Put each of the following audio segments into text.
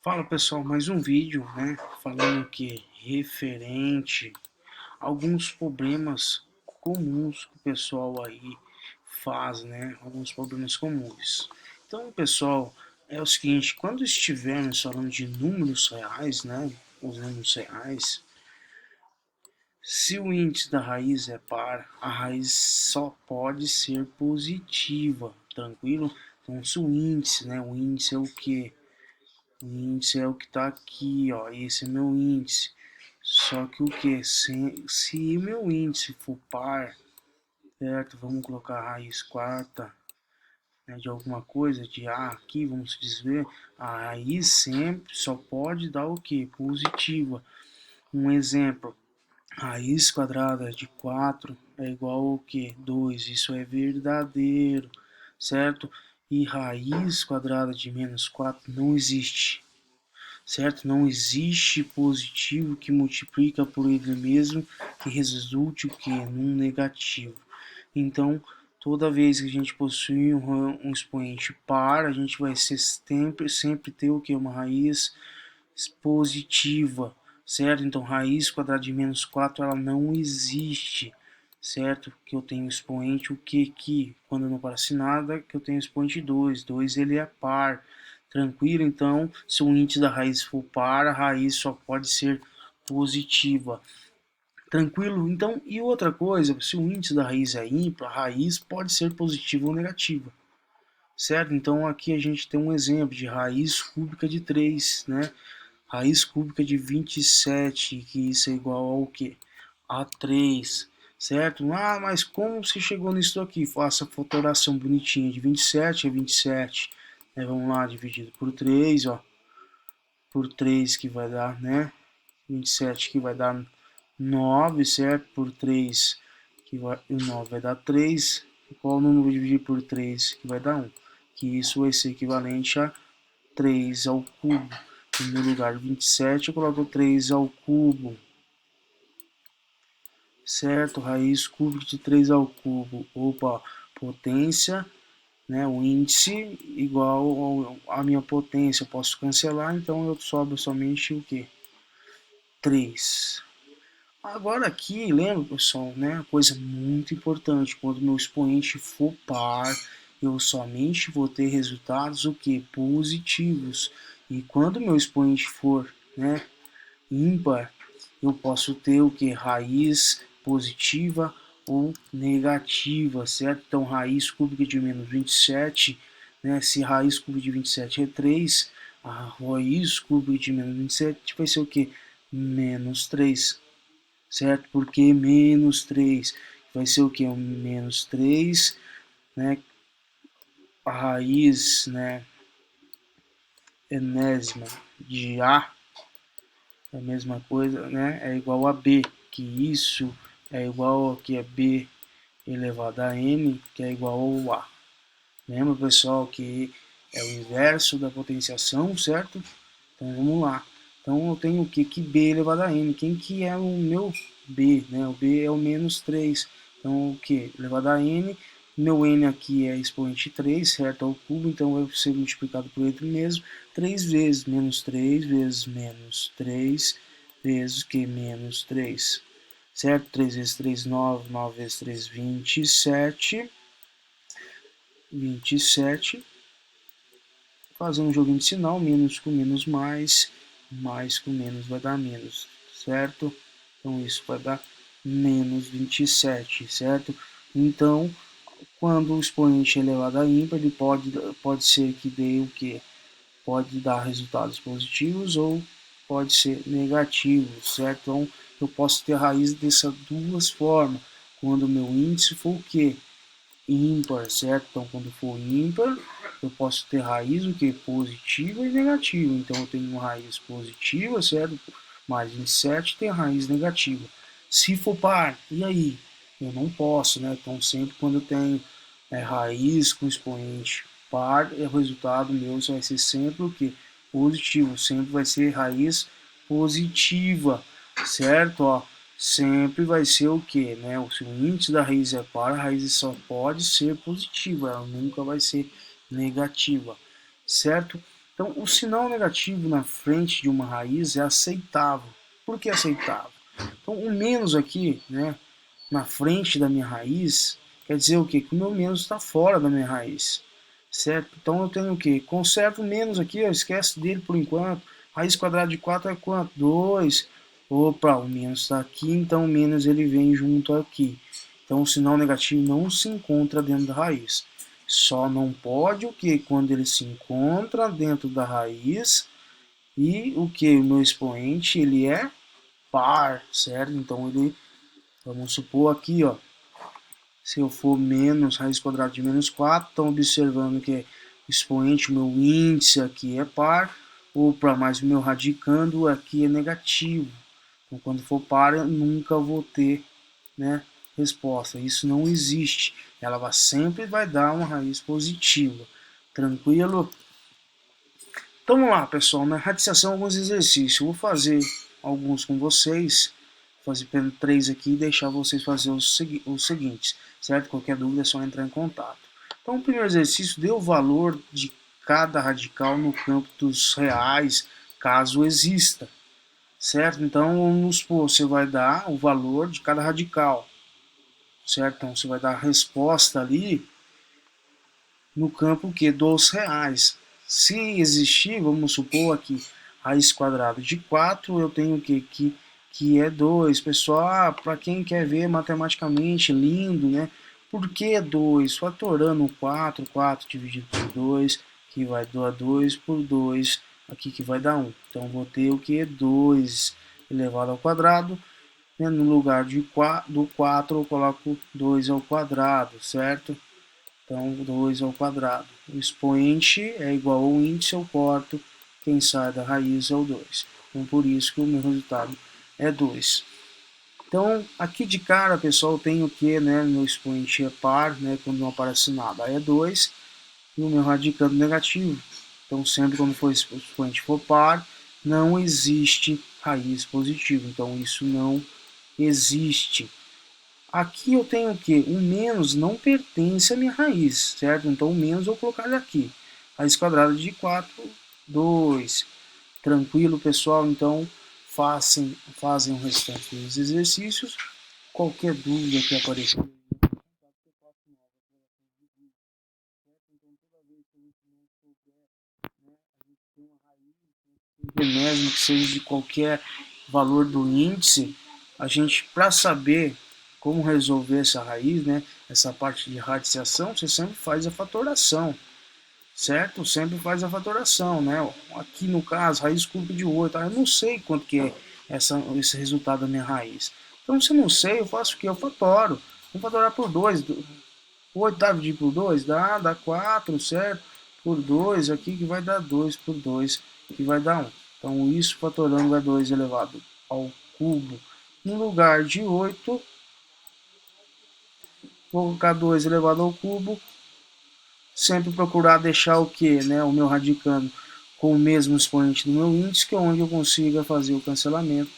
Fala pessoal, mais um vídeo, né, falando que referente a alguns problemas comuns que o pessoal aí faz, né, alguns problemas comuns. Então, pessoal, é o seguinte, quando estivermos falando de números reais, né, os números reais, se o índice da raiz é par, a raiz só pode ser positiva, tranquilo? Então, se o índice, né, o índice é o que? O índice é o que está aqui, ó. Esse é meu índice. Só que o que? Se meu índice for par, certo? Vamos colocar a raiz quarta, né, de alguma coisa, de A aqui, vamos dizer. A raiz sempre só pode dar o que? Positiva. Um exemplo. Raiz quadrada de 4 é igual ao que? 2. Isso é verdadeiro, certo? E raiz quadrada de menos 4 não existe. Certo? Não existe positivo que multiplica por ele mesmo que resulte o que? Num negativo. Então, toda vez que a gente possui um expoente par, a gente vai sempre ter o que? Uma raiz positiva, certo? Então, raiz quadrada de menos 4 ela não existe, certo? Que eu tenho expoente o que quando não parece nada, que eu tenho expoente 2. 2 ele é par. Tranquilo? Então, se o índice da raiz for par, a raiz só pode ser positiva. Tranquilo? Então, e outra coisa, se o índice da raiz é ímpar, a raiz pode ser positiva ou negativa. Certo? Então, aqui a gente tem um exemplo de raiz cúbica de 3, né? Raiz cúbica de 27, que isso é igual ao quê? A 3, certo? Ah, mas como você chegou nisso aqui? Faça a fatoração bonitinha de 27 é 27. Vamos lá, dividido por 3, ó. Por 3 que vai dar, né? 27 que vai dar 9, certo? Por 3 que vai, o 9 vai dar 3. Qual número vou dividir por 3 que vai dar 1? Que isso vai ser equivalente a 3 ao cubo. No lugar de 27 eu coloco 3 ao cubo. Certo? Raiz cúbica de 3 ao cubo. Opa, potência, né? O índice igual a minha potência. Eu posso cancelar, então eu sobro somente o que? 3. Agora aqui, lembra pessoal, né? Coisa muito importante. Quando meu expoente for par, eu somente vou ter resultados o que? Positivos. E quando meu expoente for, né, ímpar, eu posso ter o que? Raiz positiva ou negativa, certo? Então, raiz cúbica de menos 27, né? Se raiz cúbica de 27 é 3, a raiz cúbica de menos 27 vai ser o que? Menos 3, certo? Porque menos 3 vai ser o que? Menos 3, né? A raiz, né, enésima de A é a mesma coisa, né? É igual a B, que isso é igual a que é B elevado a N, que é igual ao A. Lembra, pessoal, que é o inverso da potenciação, certo? Então, vamos lá. Então, eu tenho o que? Que B elevado a N. Quem que é o meu B, né? O B é o menos 3. Então, o que? Elevado a N. Meu N aqui é expoente 3, certo? Ao cubo, então vai ser multiplicado por ele mesmo. 3 vezes menos 3 vezes menos 3 vezes que menos 3. Certo? 3 vezes 3, 9. 9 vezes 3, 27. 27. Fazendo um joguinho de sinal, menos com menos mais com menos vai dar menos, certo? Então isso vai dar menos 27, certo? Então, quando o expoente é elevado a ímpar, ele pode ser que dê o que? Pode dar resultados positivos ou pode ser negativo, certo? Então, eu posso ter raiz dessas duas formas. Quando o meu índice for o quê? Ímpar, certo? Então, quando for ímpar, eu posso ter raiz o que? Positiva e negativa. Então, eu tenho uma raiz positiva, certo? Mais 27 tem a raiz negativa. Se for par, e aí? Eu não posso, né? Então, sempre quando eu tenho raiz com expoente par, o resultado meu vai ser sempre o que? Positivo. Sempre vai ser raiz positiva, certo? Ó, sempre vai ser o que, né? Se o índice da raiz é par, a raiz só pode ser positiva, ela nunca vai ser negativa, certo? Então, o sinal negativo na frente de uma raiz é aceitável. Por que aceitável? Então, o menos aqui, né, na frente da minha raiz, quer dizer o quê? Que o meu menos está fora da minha raiz, certo? Então, eu tenho o quê? Conservo o menos aqui, ó, esquece dele por enquanto. Raiz quadrada de 4 é quanto? 2. Opa, o menos está aqui, então o menos ele vem junto aqui. Então, o sinal negativo não se encontra dentro da raiz. Só não pode o que? Quando ele se encontra dentro da raiz e o que? O meu expoente ele é par, certo? Então ele, vamos supor aqui, ó, se eu for menos raiz quadrada de menos 4, estão observando que o expoente, o meu índice aqui é par, opa, mas o meu radicando aqui é negativo. Então quando for par, eu nunca vou ter, né, resposta. Isso não existe. Ela sempre vai dar uma raiz positiva. Tranquilo? Então vamos lá, pessoal. Na radiciação, alguns exercícios. Eu vou fazer alguns com vocês. Vou fazer pelo 3 aqui e deixar vocês fazer os seguintes. Certo? Qualquer dúvida é só entrar em contato. Então, o primeiro exercício, dê o valor de cada radical no campo dos reais, caso exista. Certo? Então, vamos supor, você vai dar o valor de cada radical. Certo? Então, você vai dar a resposta ali no campo que dos reais. Se existir, vamos supor aqui, raiz quadrada de 4, eu tenho que é 2. Pessoal, para quem quer ver matematicamente, lindo, né? Por que 2? Fatorando 4, 4 dividido por 2, que vai dar 2 por 2, aqui que vai dar 1. Então, vou ter o que? 2 elevado ao quadrado, né? No lugar do 4, eu coloco 2 ao quadrado, certo? Então, 2 ao quadrado. O expoente é igual ao índice ao quarto, quem sai da raiz é o 2. Então, por isso que o meu resultado é 2. Então, aqui de cara, pessoal, eu tenho que, né, meu expoente é par, né, quando não aparece nada, é 2, e o meu radicando negativo. Então, sempre quando for expoente for par, não existe raiz positiva. Então, isso não existe. Aqui eu tenho o que? O menos não pertence à minha raiz, certo? Então o menos eu vou colocar ele aqui. Raiz quadrada de 4, 2. Tranquilo, pessoal? Então fazem o restante dos exercícios. Qualquer dúvida que aparecer, mesmo que seja de qualquer valor do índice, a gente, para saber como resolver essa raiz, né, essa parte de radiciação, você sempre faz a fatoração, certo? Sempre faz a fatoração, né? Aqui no caso, raiz cúbica de 8, eu não sei quanto que é esse resultado da minha raiz. Então, se eu não sei, eu faço o que? Eu fatoro. Vou fatorar por 2. 8 dá dividir por 2? Dá 4, certo? Por 2 aqui que vai dar 2 por 2, que vai dar 1. Então, isso fatorando é 2 elevado ao cubo. No lugar de 8, vou colocar 2 elevado ao cubo. Sempre procurar deixar o que, né, o meu radicando com o mesmo expoente do meu índice, que é onde eu consiga fazer o cancelamento.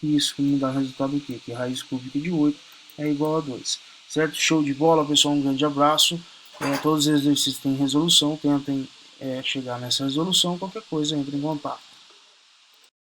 E isso me dá o resultado o quê? Que raiz cúbica de 8 é igual a 2. Certo? Show de bola, pessoal. Um grande abraço. Todos os exercícios têm resolução. Tentem chegar nessa resolução. Qualquer coisa, entre em contato.